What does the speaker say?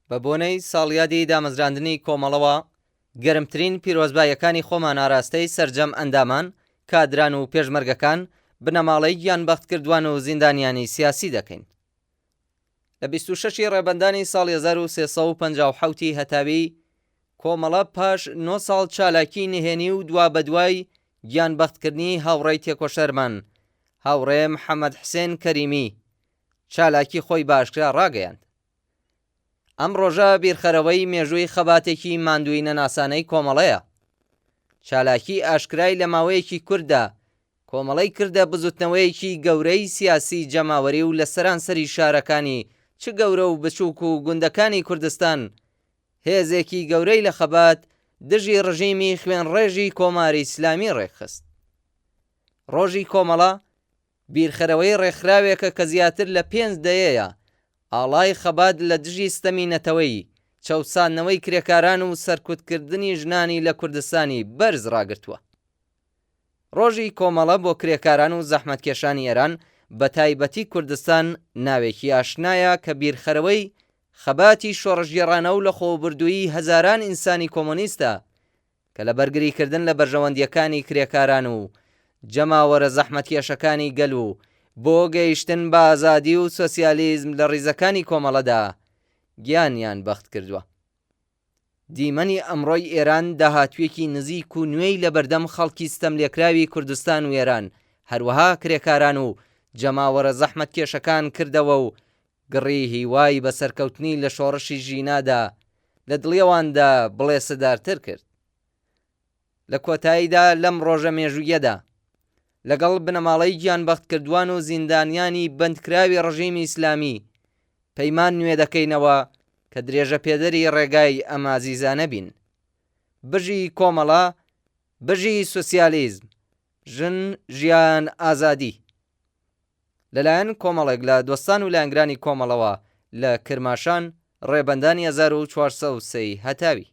بە بۆنەی ساڵیادی دامەزراندنی کۆمەڵەوە گەرمترین پیرۆزباییەکانی خۆمان ئاراستەی سەرجەم ئەندامان، کادران و پێشمەرگەکان بنەماڵەی گیانبەختکردووان و زیندانیانی سیاسی دەکەین. لە 26 ڕێبەندانی ساڵی 1357 هەتاوی کۆمەڵە پاش 9 ساڵ چالاکی نهێنی و دوا بەدوای گیانبەختکردنی هاوڕێی تێکۆشەرمان هاوڕێ محەممەد حسێن کەریمی چالاکی خۆی باشکرا ڕاگەیاند. ئەم ڕۆژە بیرخەرەوەی مێژووی خەباتێکی ماندووی نەناسانەی کۆمەڵەیە. چالاکی ئاشکرای لە ماوەیەکی کووردا کۆمەڵەی کردە بزوتنەوەیەکی گەورەی سیاسی جەماوەری و لە سەرانسەری شارەکانی چ گەورە و بچووک و گوندەکانی کوردستان هێزێکی گەورەی لە خەبات دژی ڕژیمی خوێنڕێژی کۆماری ئیسلامی ڕێکخست. ڕۆژی کۆمەڵە بیرخەرەوەی ڕێکخراوێکە کە زیاتر لە 5 دەیەیە ئاڵای خەبات لە دژی ستەمینەتەوەی چەوساندنەوەی کرێکاران و سەرکوتکردنی ژنانی لە کوردستانی بەرز ڕاگرتووە. ڕۆژی کۆمەڵە بۆ کرێکاران و زەحمەتکێشانی ئێران بە تایبەتی کوردستان ناوێکی ئاشنایە کە بیرخەرەوەی خەباتی شۆڕژگێڕانە و لە خۆبردووی هەزاران ئینسانی کۆمۆنیستە کە لە بەرگریکردن لە بەرژەوەندیەکانی کرێکاران و جەماوەرە زەحمەتکێشەکانی گەل و بۆ گەیشتن بە ئازادی و سۆسیالیزم لە ڕیزەکانی کۆمەڵەدا گیانیان بەخت کردووە. دیمەنی ئەمڕۆی ئێران داهاتوێکی نزیک و نوێی لە بەردەم خەڵکی ستەملێکراوی کوردستان و ئێران هەروەها کرێکاران و جەماوەرە زەحمەتکێشەکان کردەوە و گڕی هیوای بە سەرکەوتنی لە شۆڕشی ژینادا لە دڵیەواندا بڵێسەدارتر کرد. لە کۆتاییدا لەم ڕۆژە مێژوویەدا لەگەڵ بنەماڵەی گیانبەختکردووان و زیندانیانی بەندکراوی ڕژیمی ئیسلامی پەیمان نوێ دەکەینەوە کە درێژە پێدەری ڕێگای ئەم ئازیزانە بین. بژی کۆمەڵە، بژی سۆسیالیزم، ژن، ژیان، ئازادی. لەلایەن کۆمەڵێک لە دۆستان و لایەنگرانی کۆمەڵەوە لە کرماشان ڕێبەندانی 1403 هەتاوی.